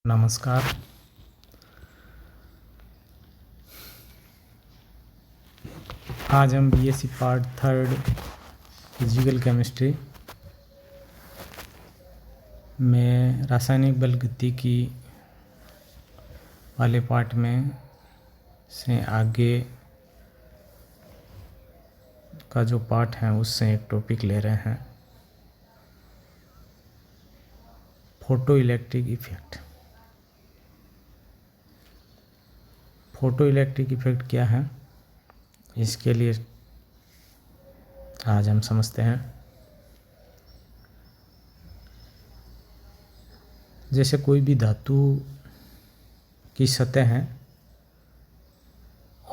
नमस्कार। आज हम बीएससी पार्ट 3 फिजिकल केमिस्ट्री में रासायनिक बल गतिकी वाले पार्ट में से आगे का जो पार्ट है उससे एक टॉपिक ले रहे हैं, photo electric effect. Photo electric effect क्या है, इसके लिए आज हम समझते हैं। जैसे कोई भी धातु की सतह है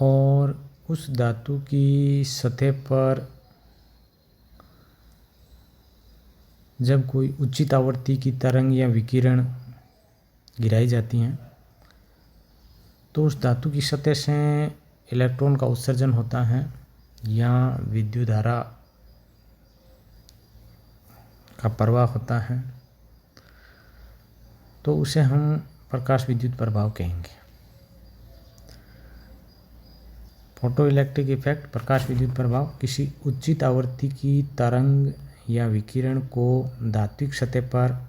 और उस धातु की सतह पर जब कोई उचित आवृत्ति की तरंग या विकिरण गिराई जाती हैं तो उस धातु की सतह से इलेक्ट्रॉन का उत्सर्जन होता है या विद्युत धारा का प्रवाह होता है, तो उसे हम प्रकाश विद्युत प्रभाव कहेंगे। फोटो इलेक्ट्रिक इफेक्ट प्रकाश विद्युत प्रभाव किसी उचित आवृत्ति की तरंग या विकिरण को धात्विक सतह पर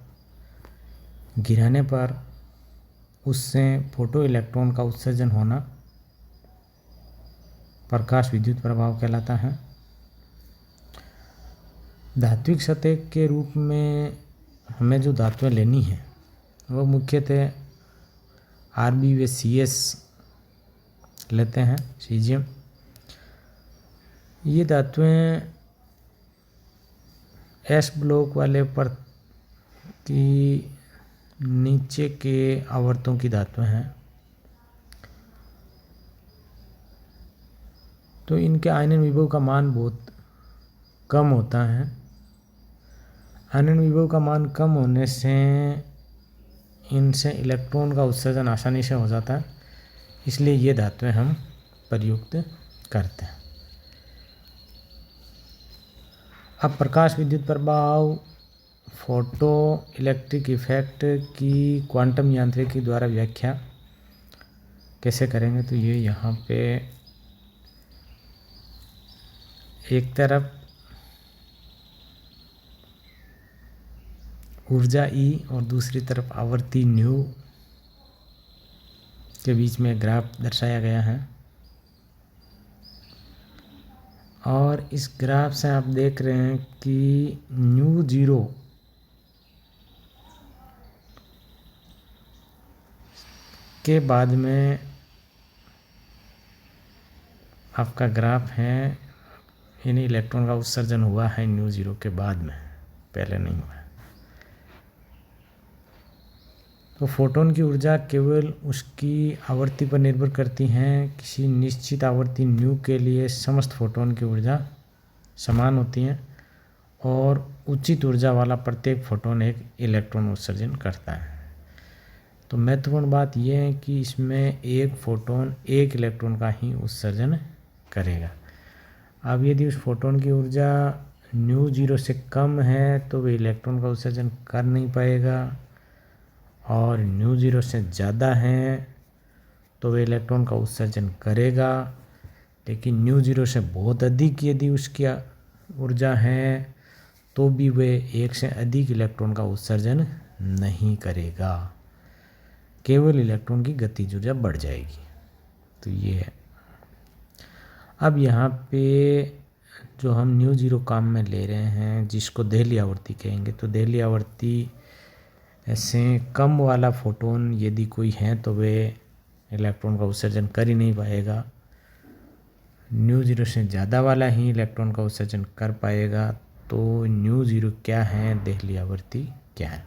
गिराने पर उससे फोटो इलेक्ट्रॉन का उत्सर्जन होना प्रकाश विद्युत प्रभाव कहलाता है। धात्विक सतह के रूप में हमें जो धातुएं लेनी है वो मुख्यतः आरबी व सीएस लेते हैं, सीजियम। ये धातुएं एस ब्लॉक वाले पर की नीचे के आवर्तों की धातुएं हैं, तो इनके आयनन विभव का मान बहुत कम होता है। आयनन विभव का मान कम होने से इनसे इलेक्ट्रॉन का उत्सर्जन आसानी से हो जाता है, इसलिए ये धातुएं हम प्रयुक्त करते हैं। अब प्रकाश विद्युत प्रभाव फोटो इलेक्ट्रिक इफेक्ट की क्वांटम यांत्रिकी द्वारा व्याख्या कैसे करेंगे, तो ये यहाँ पे एक तरफ ऊर्जा E और दूसरी तरफ आवृत्ति न्यू के बीच में ग्राफ दर्शाया गया है। और इस ग्राफ से आप देख रहे हैं कि न्यू जीरो के बाद में आपका ग्राफ है, यानी इलेक्ट्रॉन का उत्सर्जन हुआ है न्यू जीरो के बाद में, पहले नहीं हुआ है। तो फोटोन की ऊर्जा केवल उसकी आवृत्ति पर निर्भर करती है। किसी निश्चित आवृत्ति न्यू के लिए समस्त फोटोन की ऊर्जा समान होती है और उचित ऊर्जा वाला प्रत्येक फोटोन एक इलेक्ट्रॉन उत्सर्जन करता है। तो महत्वपूर्ण बात यह है कि इसमें एक फोटोन एक इलेक्ट्रॉन का ही उत्सर्जन करेगा। अब यदि उस फोटोन की ऊर्जा न्यू जीरो से कम है तो वह इलेक्ट्रॉन का उत्सर्जन कर नहीं पाएगा, और न्यू जीरो से ज़्यादा है तो वह इलेक्ट्रॉन का उत्सर्जन करेगा। लेकिन न्यू जीरो से बहुत अधिक यदि उसकी ऊर्जा है तो भी वह एक से अधिक इलेक्ट्रॉन का उत्सर्जन नहीं करेगा, केवल इलेक्ट्रॉन की गतिज ऊर्जा बढ़ जाएगी। तो ये है। अब यहाँ पे जो हम न्यू जीरो काम में ले रहे हैं जिसको देहली आवृत्ति कहेंगे, तो देहली आवृत्ति ऐसे कम वाला फोटोन यदि कोई है तो वे इलेक्ट्रॉन का उत्सर्जन कर ही नहीं पाएगा। न्यू जीरो से ज़्यादा वाला ही इलेक्ट्रॉन का उत्सर्जन कर पाएगा। तो न्यू जीरो क्या है, देहली आवृत्ति क्या है?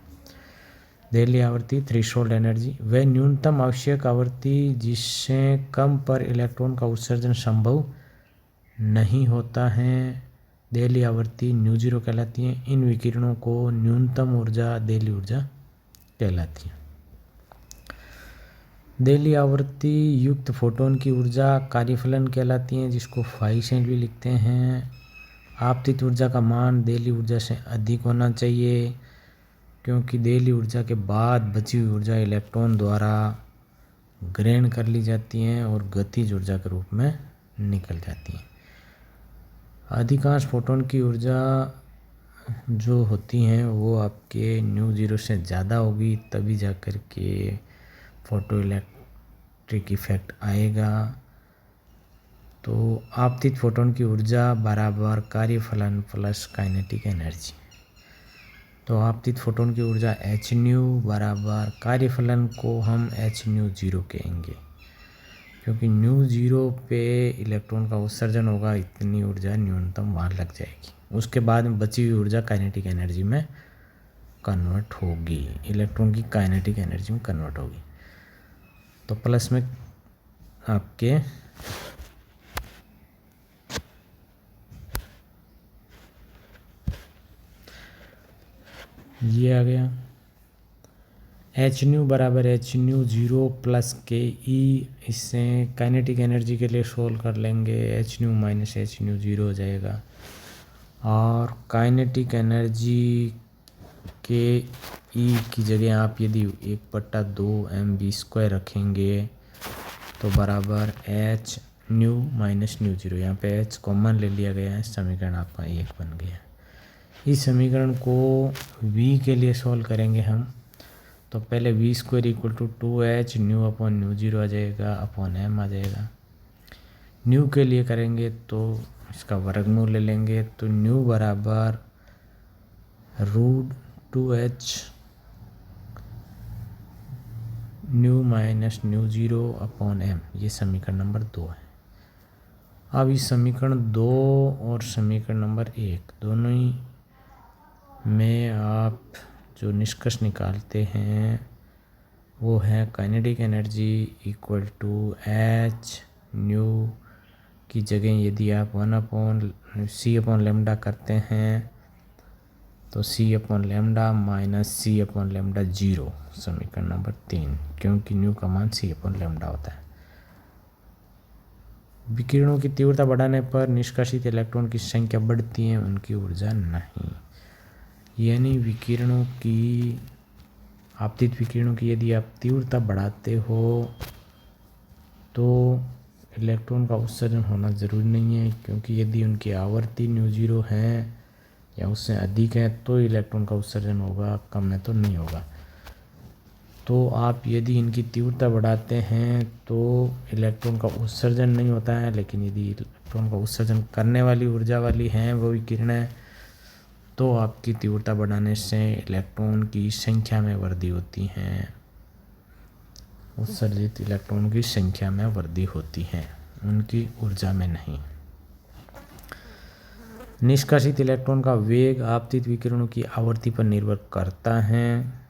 देहली आवृत्ति थ्रेशोल्ड एनर्जी, वह न्यूनतम आवश्यक आवृत्ति जिससे कम पर इलेक्ट्रॉन का उत्सर्जन संभव नहीं होता है, देहली आवृत्ति न्यू जीरो कहलाती है। इन विकिरणों को न्यूनतम ऊर्जा देहली ऊर्जा कहलाती है। देहली आवृत्ति युक्त फोटोन की ऊर्जा कार्यफलन कहलाती है, जिसको फाई से भी लिखते हैं। आपतित ऊर्जा का मान देहली ऊर्जा से अधिक होना चाहिए। क्योंकि देयली ऊर्जा के बाद बची हुई ऊर्जा इलेक्ट्रॉन द्वारा ग्रहण कर ली जाती हैं और गतिज ऊर्जा के रूप में निकल जाती हैं। अधिकांश फोटोन की ऊर्जा जो होती हैं वो आपके न्यू जीरो से ज़्यादा होगी, तभी जाकर के फोटो इलेक्ट्रिक इफेक्ट आएगा। तो आपतित फोटोन की ऊर्जा बराबर कार्यफलन प्लस काइनेटिक एनर्जी। तो आपतित फोटोन की ऊर्जा एच न्यू बराबर कार्यफलन को हम एच न्यू जीरो कहेंगे, क्योंकि न्यू जीरो पे इलेक्ट्रॉन का उत्सर्जन होगा, इतनी ऊर्जा न्यूनतम वहाँ लग जाएगी। उसके बाद में बची हुई ऊर्जा काइनेटिक एनर्जी में कन्वर्ट होगी, इलेक्ट्रॉन की काइनेटिक एनर्जी में कन्वर्ट होगी। तो प्लस में आपके ये आ गया एच न्यू बराबर एच न्यू जीरो प्लस के ई। इससे काइनेटिक एनर्जी के लिए सोल्व कर लेंगे, H new minus H mu zero हो जाएगा। और काइनेटिक एनर्जी के ई की जगह आप यदि 1/2 mv² रखेंगे तो बराबर H new minus mu zero, यहाँ पे एच कॉमन ले लिया गया है, समीकरण आपका 1 बन गया। इस समीकरण को v के लिए सॉल्व करेंगे हम, तो पहले v² = 2h nu upon nu zero आ जाएगा अपॉन m आ जाएगा। न्यू के लिए करेंगे तो इसका वर्गमूल ले लेंगे, तो न्यू बराबर √2h new minus mu zero upon m। ये समीकरण नंबर 2 है। अब इस समीकरण 2 और समीकरण नंबर 1 दोनों ही में आप जो निष्कर्ष निकालते हैं वो है kinetic energy equal to h nu की जगह यदि आप 1/c/λ करते हैं तो c/λ माइनस c/λ जीरो, समीकरण नंबर 3, क्योंकि न्यू का मान c/λ होता है। विकिरणों की तीव्रता बढ़ाने पर निष्कासित इलेक्ट्रॉन की संख्या बढ़ती है, उनकी ऊर्जा नहीं। यानी विकिरणों की, आपतित विकिरणों की यदि आप तीव्रता बढ़ाते हो तो इलेक्ट्रॉन का उत्सर्जन होना ज़रूरी नहीं है, क्योंकि यदि उनकी आवर्ती न्यू जीरो है या उससे अधिक है तो इलेक्ट्रॉन का उत्सर्जन होगा, कम है तो नहीं होगा। तो आप यदि इनकी तीव्रता बढ़ाते हैं तो इलेक्ट्रॉन का उत्सर्जन नहीं होता है, लेकिन यदि इलेक्ट्रॉन का उत्सर्जन करने वाली ऊर्जा वाली हैं वो विकिरणें, तो आपकी तीव्रता बढ़ाने से इलेक्ट्रॉन की संख्या में वृद्धि होती है, उत्सर्जित इलेक्ट्रॉन की संख्या में वृद्धि होती है, उनकी ऊर्जा में नहीं। निष्कासित इलेक्ट्रॉन का वेग आपतित विकिरणों की आवृत्ति पर निर्भर करता है,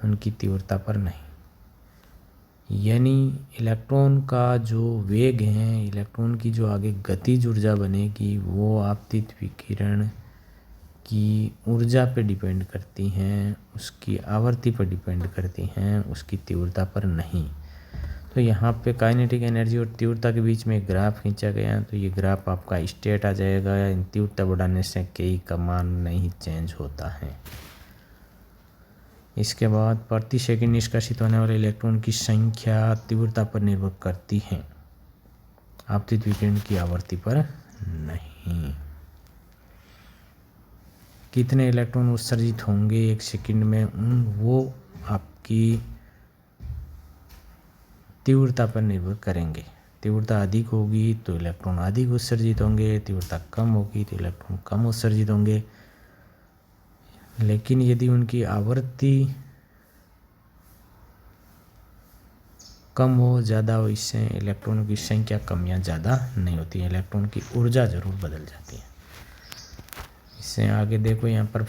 उनकी तीव्रता पर नहीं। यानी इलेक्ट्रॉन का जो वेग है, इलेक्ट्रॉन की जो आगे गतिज ऊर्जा बनेगी वो आपतित विकिरण की ऊर्जा पे डिपेंड करती हैं, उसकी आवृत्ति पर डिपेंड करती हैं, उसकी तीव्रता पर नहीं। तो यहाँ पे काइनेटिक एनर्जी और तीव्रता के बीच में एक ग्राफ खींचा गया है, तो ये ग्राफ आपका स्ट्रेट आ जाएगा। इन तीव्रता बढ़ाने से के का मान नहीं चेंज होता है। इसके बाद प्रति सेकंड निष्कासित होने वाले इलेक्ट्रॉन की संख्या तीव्रता पर निर्भर करती है, आपतित विकिरण की आवृत्ति पर नहीं। कितने इलेक्ट्रॉन उत्सर्जित होंगे एक सेकंड में, वो आपकी तीव्रता पर निर्भर करेंगे। तीव्रता अधिक होगी तो इलेक्ट्रॉन अधिक उत्सर्जित होंगे, तीव्रता कम होगी तो इलेक्ट्रॉन कम उत्सर्जित होंगे। लेकिन यदि उनकी आवृत्ति कम हो, ज़्यादा हो, इससे इलेक्ट्रॉनों की संख्या कम या ज़्यादा नहीं होती है, इलेक्ट्रॉन की ऊर्जा ज़रूर बदल जाती है। इससे आगे देखो, यहाँ पर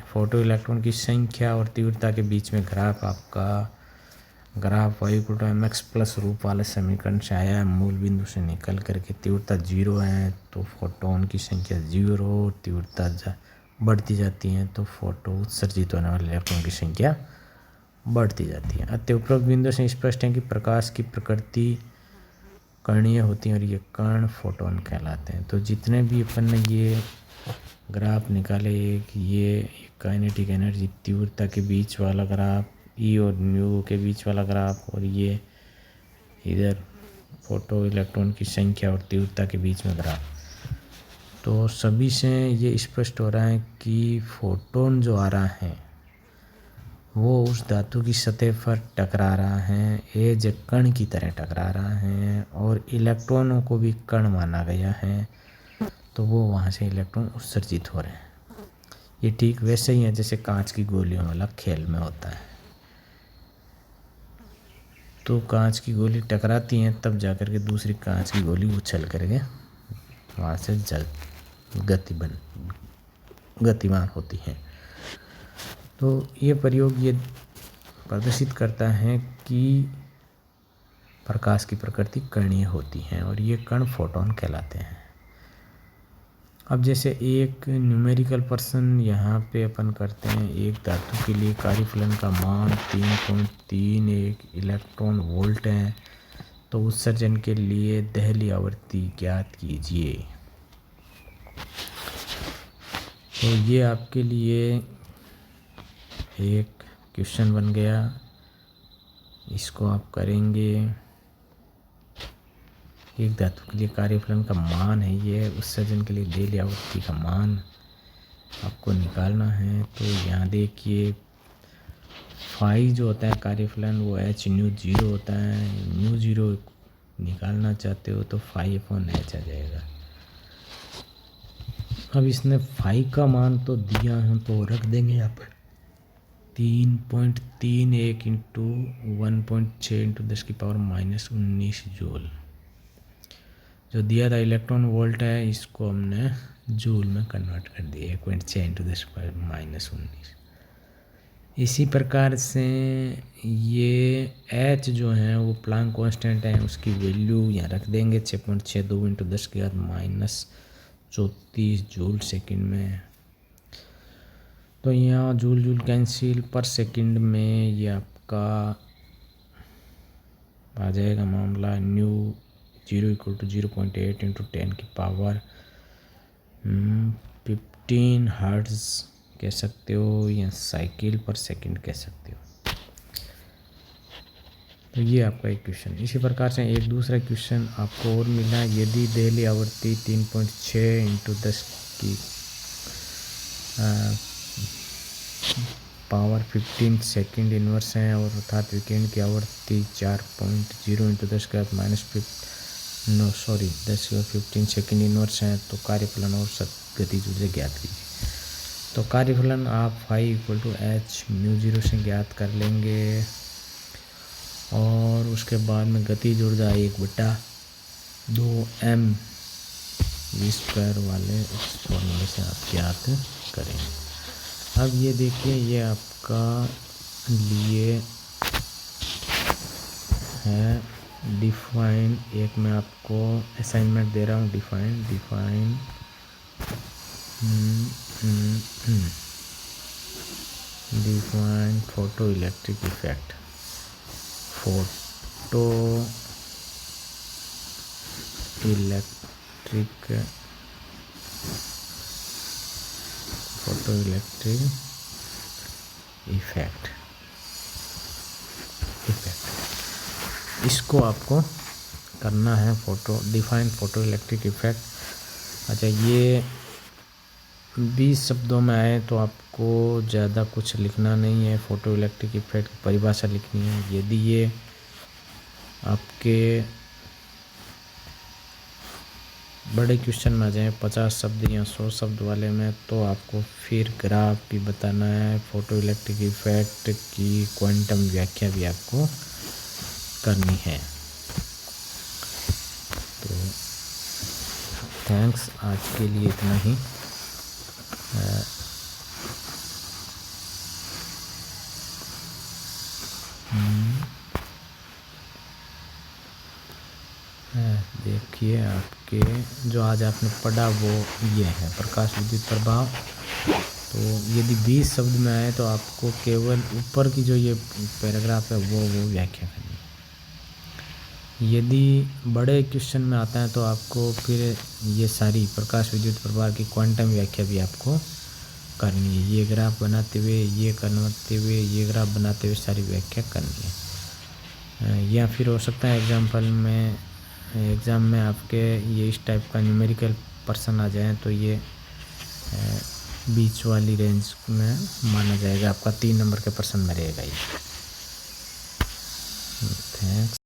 फोटो इलेक्ट्रॉन की संख्या और तीव्रता के बीच में ग्राफ, आपका ग्राफ y=mx+ रूप वाले समीकरण से आया है। मूल बिंदु से निकल करके तीव्रता 0 है तो फोटोन की संख्या 0, तीव्रता बढ़ती जाती है तो फोटो उत्सर्जित होने वाले इलेक्ट्रॉन की संख्या बढ़ती जाती है। अतः उपरोक्त बिंदु से स्पष्ट है कि प्रकाश की प्रकृति कणीय होती हैं और ये कण फोटोन कहलाते हैं। तो जितने भी अपन ने ये ग्राफ निकाले, एक ये काइनेटिक एनर्जी तीव्रता के बीच वाला ग्राफ, ई और न्यू के बीच वाला ग्राफ, और ये इधर फोटो इलेक्ट्रॉन की संख्या और तीव्रता के बीच में ग्राफ, तो सभी से ये स्पष्ट हो रहा है कि फोटोन जो आ रहा है वो उस धातु की सतह पर टकरा रहा है, एज कण की तरह टकरा रहा है, और इलेक्ट्रॉनों को भी कण माना गया है, तो वो वहाँ से इलेक्ट्रॉन उत्सर्जित हो रहे हैं। ये ठीक वैसे ही है जैसे कांच की गोलियों वाला खेल में होता है। तो कांच की गोली टकराती हैं तब जाकर के दूसरी कांच की गोली उछल करके वहाँ से गतिमान होती हैं। तो ये प्रयोग ये प्रदर्शित करता है कि प्रकाश की प्रकृति कणीय होती है और ये कण फोटोन कहलाते हैं। अब जैसे एक न्यूमेरिकल पर्सन यहाँ पे अपन करते हैं, एक धातु के लिए कार्यफलन का मान 3.31 इलेक्ट्रॉन वोल्ट है, तो उत्सर्जन के लिए दहली आवृत्ति ज्ञात कीजिए। तो ये आपके लिए एक क्वेश्चन बन गया, इसको आप करेंगे। एक धातु के लिए कार्यफलन का मान है ये, उत्सर्जन के लिए दहली आवृत्ति का मान आपको निकालना है। तो यहाँ देखिए फाई जो होता है कार्यफलन वो h न्यू 0 होता है, न्यू 0 निकालना चाहते हो तो फाई अपॉन h आ जाएगा। अब इसने फाई का मान तो दिया है तो रख देंगे यहाँ पर 3.31 इंटू 1.6 इंटू 10⁻⁻19 जूल। जो दिया था इलेक्ट्रॉन वोल्ट है, इसको हमने जूल में कन्वर्ट कर दिया 1.6 इंटू 10⁻⁻19। इसी प्रकार से ये h जो है वो प्लांक कांस्टेंट है, उसकी वैल्यू यहाँ रख देंगे 6.62 इंटू 10⁻⁻34 जूल सेकंड में। तो यहाँ जूल जूल कैंसिल, पर सेकंड में ये आपका आ जाएगा मामला न्यू 0 = 0.8 इंटू 10⁻15 हर्ट्ज कह सकते हो या साइकिल पर सेकंड कह सकते हो। तो ये आपका एक क्वेश्चन। इसी प्रकार से एक दूसरा क्वेश्चन आपको और मिला, यदि दहली आवृत्ति 3.6 इंटू 10⁻15 सेकंड इन्वर्स है और अर्थात विकिरण की आवृत्ति 4.0 इंटू 10⁻15 सेकंड इन्वर्स है, तो कार्यफलन और गतिज ऊर्जा ज्ञात कीजिए। तो कार्यफलन आप फाई = h न्यू 0 से ज्ञात कर लेंगे और उसके बाद में गतिज ऊर्जा 1/2m² वाले इस फॉर्मूले से आप ज्ञात करेंगे। अब ये देखिए ये आपका लिए है डिफाइन, एक मैं आपको असाइनमेंट दे रहा हूँ, define photo electric effect. Photo electric effect इसको आपको करना है, डिफाइन फोटो इलेक्ट्रिक इफेक्ट। अच्छा, ये 20 शब्दों में आए तो आपको ज़्यादा कुछ लिखना नहीं है, फोटो इलेक्ट्रिक इफेक्ट की परिभाषा लिखनी है। यदि ये आपके बड़े क्वेश्चन में आ जाए 50 शब्द या 100 शब्द वाले में, तो आपको फिर ग्राफ भी बताना है, फोटो इलेक्ट्रिक इफेक्ट की क्वांटम व्याख्या भी आपको करनी है। तो थैंक्स, आज के लिए इतना ही। देखिए आपके जो आज आपने पढ़ा वो ये है प्रकाश विद्युत प्रभाव। तो यदि 20 शब्द में आए तो आपको केवल ऊपर की जो ये पैराग्राफ है वो व्याख्या करनी है। यदि बड़े क्वेश्चन में आता है तो आपको फिर ये सारी प्रकाश विद्युत प्रभार की क्वांटम व्याख्या भी आपको करनी है। ये ग्राफ बनाते हुए, ये करते हुए, ये ग्राफ बनाते हुए सारी व्याख्या करनी है। या फिर हो सकता है एग्ज़ाम में आपके ये इस टाइप का न्यूमेरिकल पर्सन आ जाए तो ये बीच वाली रेंज में माना जाएगा, आपका 3 नंबर के पर्सन में रहेगा ये। थैंक्स।